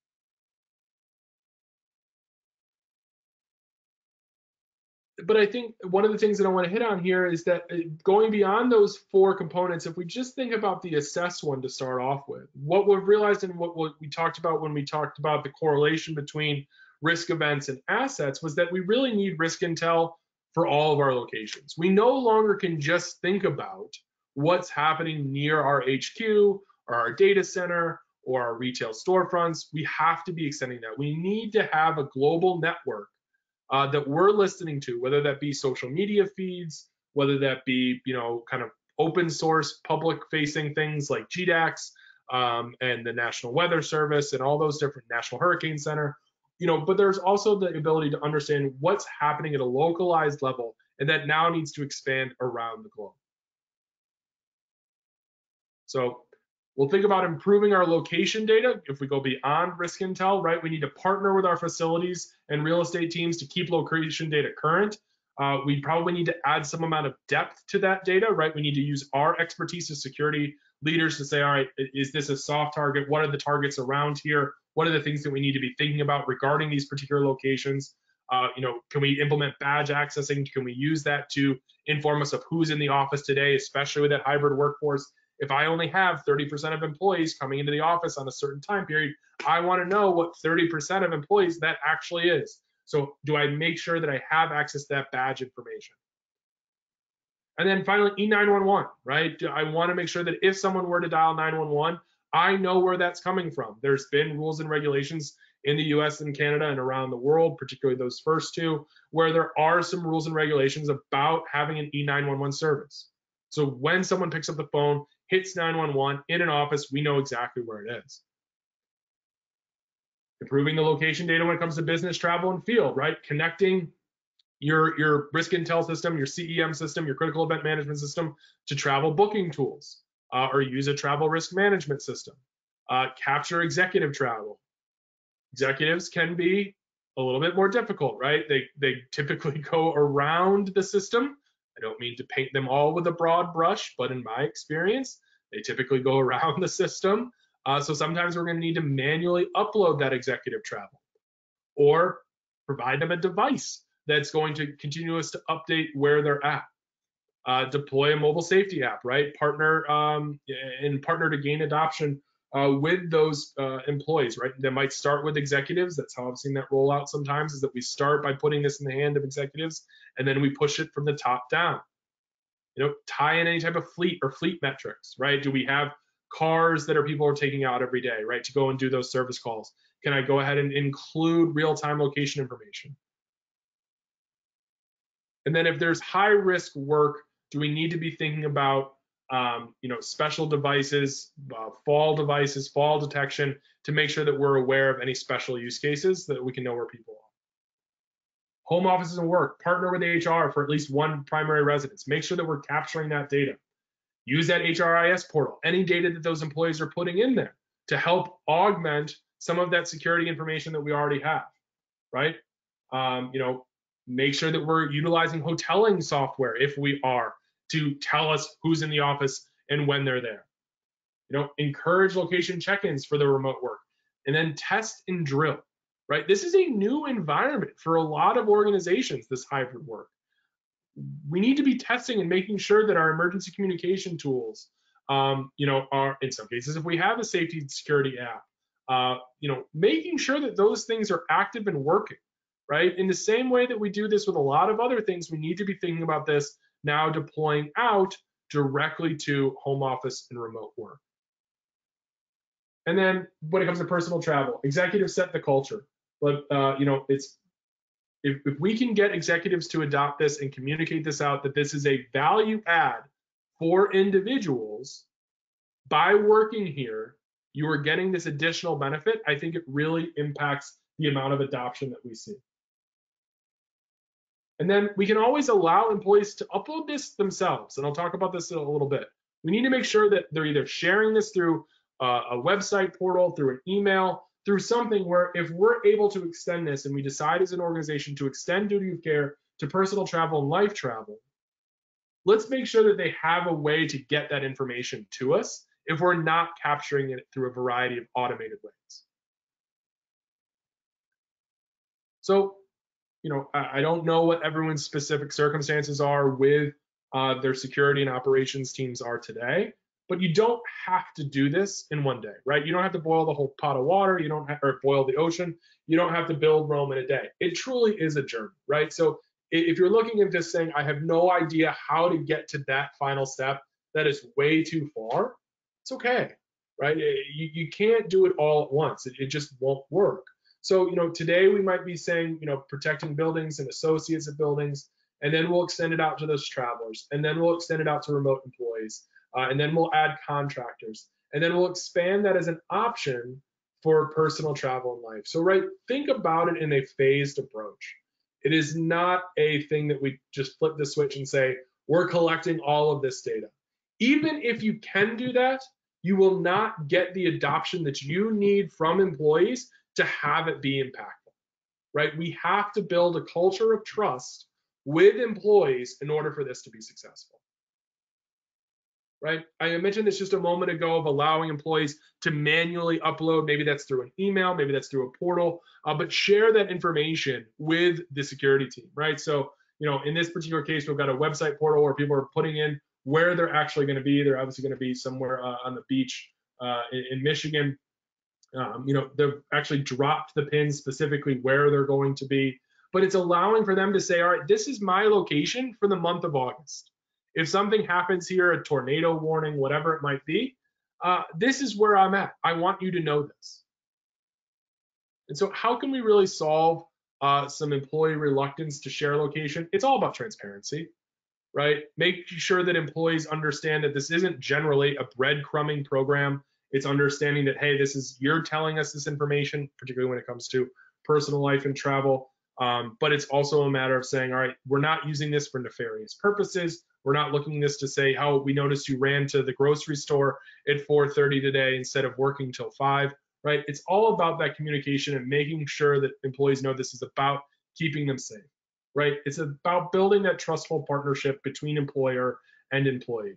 But I think one of the things that I want to hit on here is that going beyond those 4 components, if we just think about the assess one to start off with, what we've realized and what we talked about when we talked about the correlation between risk events and assets was that we really need risk intel for all of our locations. We no longer can just think about what's happening near our HQ or our data center or our retail storefronts. We have to be extending that. We need to have a global network that we're listening to, whether that be social media feeds, whether that be, kind of open source, public facing things like GDAX and the National Weather Service and all those different National Hurricane Center, but there's also the ability to understand what's happening at a localized level, and that now needs to expand around the globe. So we'll think about improving our location data. If we go beyond risk intel, right, we need to partner with our facilities and real estate teams to keep location data current. We probably need to add some amount of depth to that data, right? We need to use our expertise as security leaders to say, all right, is this a soft target? What are the targets around here? What are the things that we need to be thinking about regarding these particular locations? Can we implement badge accessing? Can we use that to inform us of who's in the office today, especially with that hybrid workforce? If I only have 30% of employees coming into the office on a certain time period, I want to know what 30% of employees that actually is. So do I make sure that I have access to that badge information? And then finally, E911, right? I want to make sure that if someone were to dial 911, I know where that's coming from. There's been rules and regulations in the US and Canada and around the world, particularly those first two, where there are some rules and regulations about having an E911 service. So when someone picks up the phone, hits 911 in an office, we know exactly where it is. Improving the location data when it comes to business travel and field, right? Connecting your risk intel system, your CEM system, your critical event management system to travel booking tools, or use a travel risk management system. Capture executive travel. Executives can be a little bit more difficult, right? They typically go around the system. I don't mean to paint them all with a broad brush, but in my experience, they typically go around the system. So sometimes we're going to need to manually upload that executive travel or provide them a device that's going to continue to update where they're at. Deploy a mobile safety app, right? Partner to gain adoption with those employees, right? That might start with executives. That's how I've seen that roll out sometimes, is that we start by putting this in the hand of executives, and then we push it from the top down. Tie in any type of fleet or fleet metrics, right? Do we have cars that people are taking out every day, right, to go and do those service calls? Can I go ahead and include real-time location information? And then if there's high risk work, do we need to be thinking about special devices, fall detection, to make sure that we're aware of any special use cases that we can know where people are. Home offices and work, partner with HR for at least one primary residence. Make sure that we're capturing that data. Use that HRIS portal, any data that those employees are putting in there to help augment some of that security information that we already have, right? Make sure that we're utilizing hoteling software, if we are, to tell us who's in the office and when they're there. Encourage location check-ins for the remote work, and then test and drill, right? This is a new environment for a lot of organizations, this hybrid work. We need to be testing and making sure that our emergency communication tools, are, in some cases, if we have a safety and security app, making sure that those things are active and working, right? In the same way that we do this with a lot of other things, we need to be thinking about this now, deploying out directly to home office and remote work. And then when it comes to personal travel, executives set the culture. But if we can get executives to adopt this and communicate this out, that this is a value add for individuals, by working here, you are getting this additional benefit. I think it really impacts the amount of adoption that we see. And then we can always allow employees to upload this themselves. And I'll talk about this in a little bit. We need to make sure that they're either sharing this through a website portal, through an email, through something where if we're able to extend this and we decide as an organization to extend duty of care to personal travel and life travel, let's make sure that they have a way to get that information to us if we're not capturing it through a variety of automated ways. So, I don't know what everyone's specific circumstances are with their security and operations teams are today, but you don't have to do this in one day, right? You don't have to boil the whole pot of water. You don't have, or boil the ocean. You don't have to build Rome in a day. It truly is a journey, right? So if you're looking at this saying, I have no idea how to get to that final step, that is way too far, it's okay, right? You can't do it all at once. It just won't work. So, today we might be saying, protecting buildings and associates of buildings, and then we'll extend it out to those travelers, and then we'll extend it out to remote employees, and then we'll add contractors, and then we'll expand that as an option for personal travel and life. So, right, think about it in a phased approach. It is not a thing that we just flip the switch and say, we're collecting all of this data. Even if you can do that, you will not get the adoption that you need from employees to have it be impactful, right? We have to build a culture of trust with employees in order for this to be successful, right? I mentioned this just a moment ago of allowing employees to manually upload. Maybe that's through an email, maybe that's through a portal, but share that information with the security team, right? So, in this particular case, we've got a website portal where people are putting in where they're actually going to be. They're obviously going to be somewhere on the beach in Michigan. They've actually dropped the pins specifically where they're going to be. but it's allowing for them to say, all right, this is my location for the month of August. If something happens here, a tornado warning, whatever it might be, this is where I'm at. I want you to know this. And so how can we really solve some employee reluctance to share location? It's all about transparency, right? Make sure that employees understand that this isn't generally a breadcrumbing program. It's understanding that, hey, you're telling us this information, particularly when it comes to personal life and travel. But it's also a matter of saying, all right, we're not using this for nefarious purposes. We're not looking at this to say, oh, we noticed you ran to the grocery store at 4:30 today instead of working till 5, right? It's all about that communication and making sure that employees know this is about keeping them safe, right? It's about building that trustful partnership between employer and employee.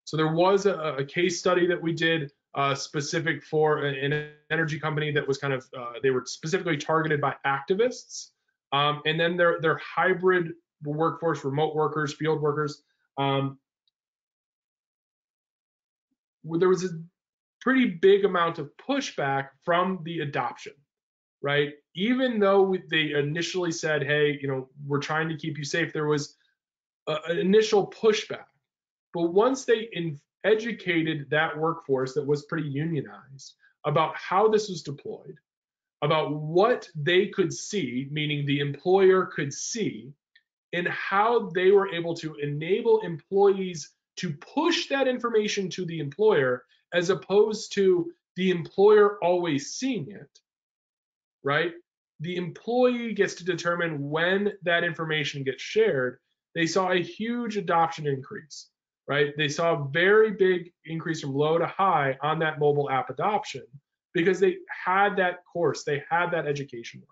So there was a case study that we did specific for an energy company that was kind of, they were specifically targeted by activists. And then their hybrid workforce, remote workers, field workers, there was a pretty big amount of pushback from the adoption, right? Even though they initially said, hey, we're trying to keep you safe, there was an initial pushback. But once they educated that workforce that was pretty unionized about how this was deployed, about what they could see, meaning the employer could see, and how they were able to enable employees to push that information to the employer as opposed to the employer always seeing it, right? The employee gets to determine when that information gets shared. They saw a huge adoption increase, right? They saw a very big increase from low to high on that mobile app adoption because they had that course, they had that education work.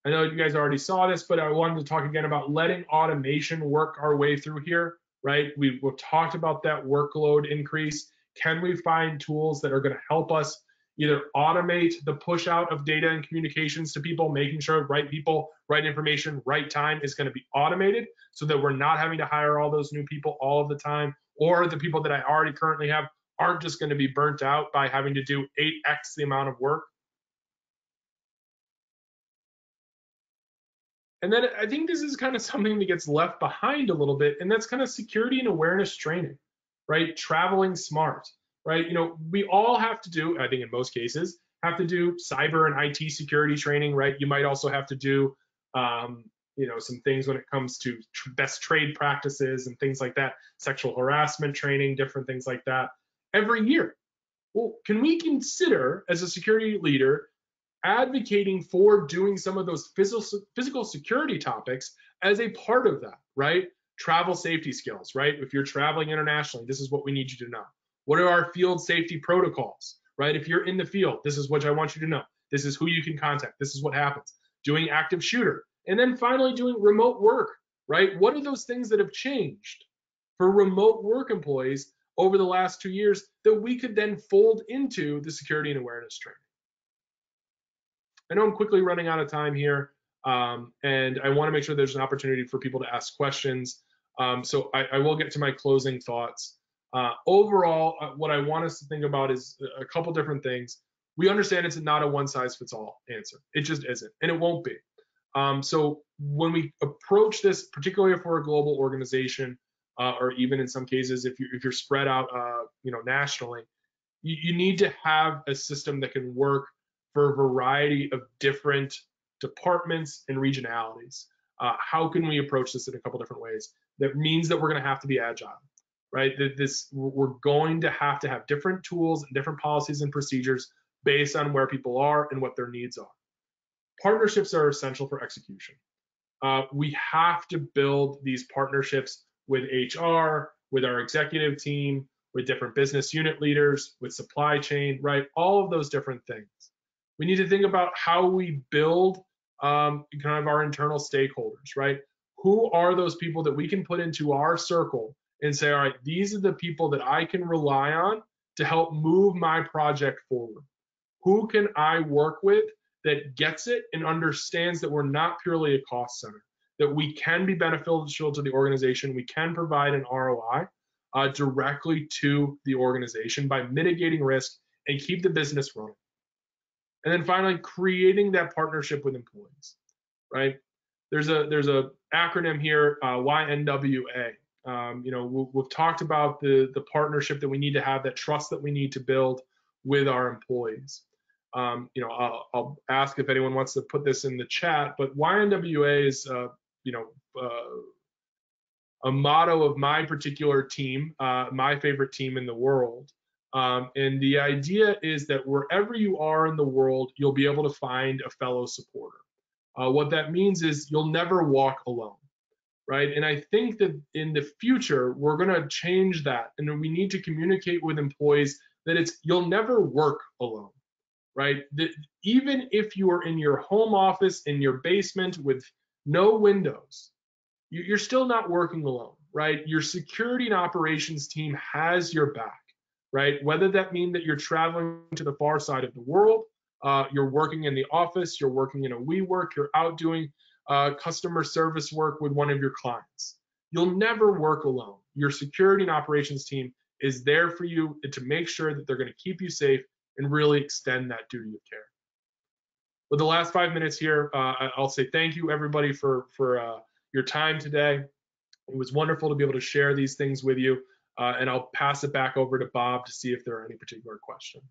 I know you guys already saw this, but I wanted to talk again about letting automation work our way through here, right? We've talked about that workload increase. Can we find tools that are going to help us either automate the push out of data and communications to people, making sure right people, right information, right time is going to be automated so that we're not having to hire all those new people all of the time, or the people that I already currently have aren't just going to be burnt out by having to do 8x the amount of work. And then I think this is kind of something that gets left behind a little bit, and that's kind of security and awareness training, right? Traveling smart, right? We all have to do, I think in most cases, have to do cyber and IT security training, right? You might also have to do, some things when it comes to best trade practices and things like that, sexual harassment training, different things like that every year. Well, can we consider as a security leader advocating for doing some of those physical security topics as a part of that, right? Travel safety skills, right? If you're traveling internationally, this is what we need you to know. What are our field safety protocols, right? If you're in the field, this is what I want you to know. This is who you can contact. This is what happens. Doing active shooter. And then finally doing remote work, right? What are those things that have changed for remote work employees over the last 2 years that we could then fold into the security and awareness training? I know I'm quickly running out of time here, and I want to make sure there's an opportunity for people to ask questions. So I will get to my closing thoughts. Overall, what I want us to think about is a couple different things. We understand it's not a one-size-fits-all answer. It just isn't, and it won't be. So when we approach this, particularly for a global organization, or even in some cases, if you're spread out, nationally, you need to have a system that can work for a variety of different departments and regionalities. How can we approach this in a couple different ways? That means that we're going to have to be agile, right? We're going to have different tools and different policies and procedures based on where people are and what their needs are. Partnerships are essential for execution. We have to build these partnerships with HR, with our executive team, with different business unit leaders, with supply chain, right? All of those different things. We need to think about how we build kind of our internal stakeholders, right? Who are those people that we can put into our circle and say, all right, these are the people that I can rely on to help move my project forward? Who can I work with that gets it and understands that we're not purely a cost center, that we can be beneficial to the organization, we can provide an ROI directly to the organization by mitigating risk and keep the business running. And then finally, creating that partnership with employees, right? There's a acronym here, YNWA. We've talked about the partnership that we need to have, that trust that we need to build with our employees. I'll ask if anyone wants to put this in the chat, but YNWA is, a motto of my particular team, my favorite team in the world. And the idea is that wherever you are in the world, you'll be able to find a fellow supporter. What that means is you'll never walk alone, right? And I think that in the future, we're going to change that. And we need to communicate with employees that you'll never work alone, right? That even if you are in your home office, in your basement with no windows, you're still not working alone, right? Your security and operations team has your back, right? Whether that means that you're traveling to the far side of the world, you're working in the office, you're working in a WeWork, you're out doing customer service work with one of your clients. You'll never work alone. Your security and operations team is there for you to make sure that they're going to keep you safe and really extend that duty of care. With the last 5 minutes here, I'll say thank you, everybody, for your time today. It was wonderful to be able to share these things with you, and I'll pass it back over to Bob to see if there are any particular questions.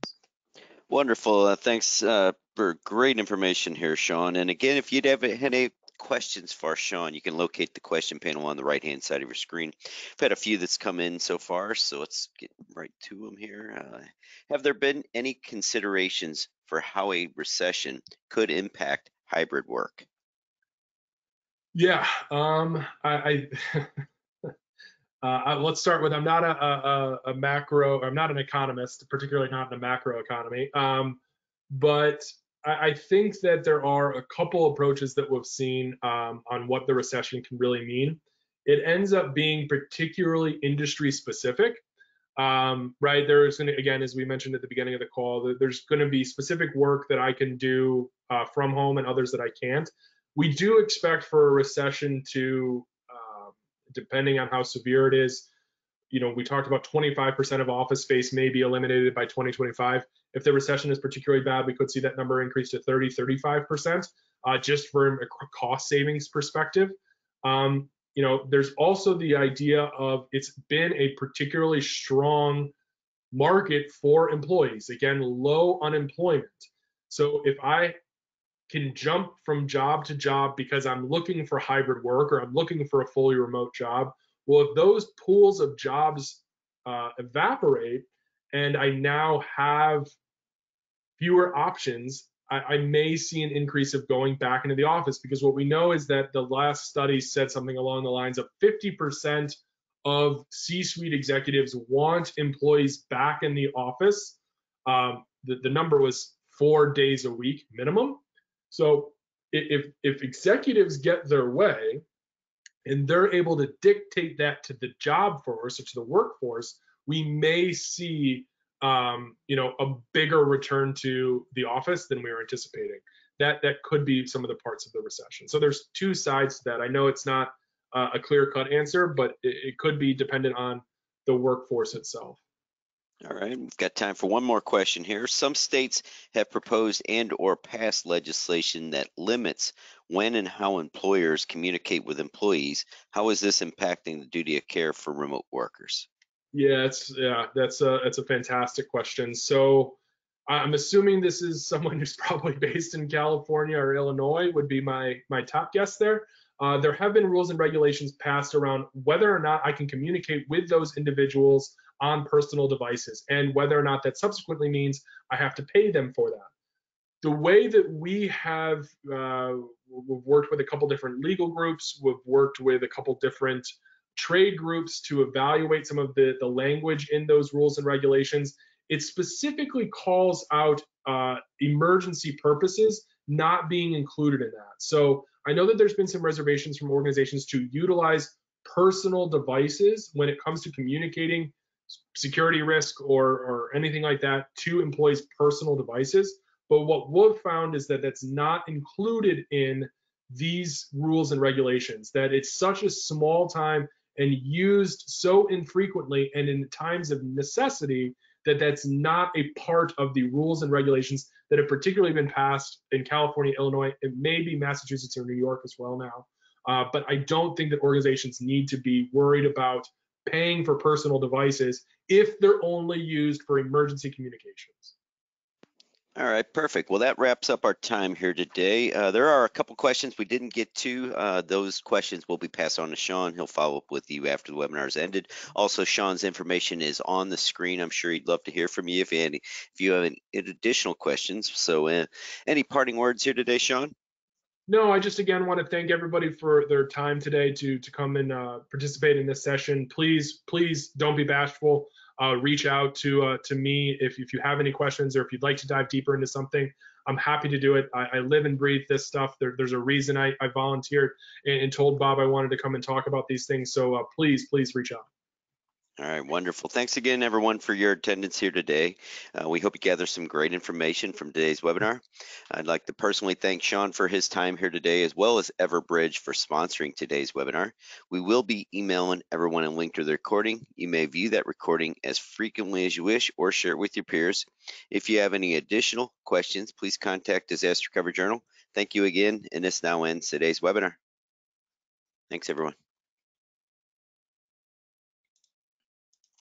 Wonderful. Thanks for great information here, Sean. And again, if you'd have any questions for Sean, you can locate the question panel on the right-hand side of your screen. I've had a few that's come in so far, so let's get right to them here. Have there been any considerations for how a recession could impact hybrid work? Yeah, let's start with, I'm not a macro, I'm not an economist, particularly not in a macro economy, but I think that there are a couple approaches that we've seen on what the recession can really mean. It ends up being particularly industry specific, right? There's going to, again, as we mentioned at the beginning of the call, there's going to be specific work that I can do from home and others that I can't. We do expect for a recession to, depending on how severe it is, we talked about 25% of office space may be eliminated by 2025. If the recession is particularly bad, we could see that number increase to 30, 35%, just from a cost savings perspective. There's also the idea of it's been a particularly strong market for employees. Again, low unemployment. So if I can jump from job to job because I'm looking for hybrid work or I'm looking for a fully remote job, well, if those pools of jobs evaporate and I now have fewer options, I may see an increase of going back into the office, because what we know is that the last study said something along the lines of 50% of C-suite executives want employees back in the office. The number was 4 days a week minimum. So if executives get their way and they're able to dictate that to the job force or to the workforce, we may see a bigger return to the office than we were anticipating. That could be some of the parts of the recession. So there's two sides to that. I know it's not a clear-cut answer, but it could be dependent on the workforce itself. All right, we've got time for one more question here. Some states have proposed and or passed legislation that limits when and how employers communicate with employees. How is this impacting the duty of care for remote workers? Yeah, that's a fantastic question. So I'm assuming this is someone who's probably based in California or Illinois would be my top guess there. There have been rules and regulations passed around whether or not I can communicate with those individuals on personal devices, and whether or not that subsequently means I have to pay them for that. The way that we have, we've worked with a couple different legal groups, we've worked with a couple different trade groups to evaluate some of the language in those rules and regulations. It specifically calls out emergency purposes not being included in that. So I know that there's been some reservations from organizations to utilize personal devices when it comes to communicating security risk or anything like that to employees' personal devices. But what we've found is that that's not included in these rules and regulations, that it's such a small time and used so infrequently and in times of necessity that that's not a part of the rules and regulations that have particularly been passed in California, Illinois, and maybe Massachusetts or New York as well now. But I don't think that organizations need to be worried about paying for personal devices if they're only used for emergency communications. All right, perfect. Well, that wraps up our time here today. There are a couple questions we didn't get to. Those questions will be passed on to Sean. He'll follow up with you after the webinar is ended. Also, Sean's information is on the screen. I'm sure he'd love to hear from you if you have any additional questions. So any parting words here today, Sean? No, I just again want to thank everybody for their time today to come and participate in this session. Please don't be bashful. Reach out to me if you have any questions or if you'd like to dive deeper into something. I'm happy to do it. I live and breathe this stuff. There's a reason I volunteered and told Bob I wanted to come and talk about these things. So please reach out. All right, wonderful. Thanks again, everyone, for your attendance here today. We hope you gather some great information from today's webinar. I'd like to personally thank Sean for his time here today, as well as Everbridge for sponsoring today's webinar. We will be emailing everyone a link to the recording. You may view that recording as frequently as you wish or share it with your peers. If you have any additional questions, please contact Disaster Recovery Journal. Thank you again, and this now ends today's webinar. Thanks, everyone.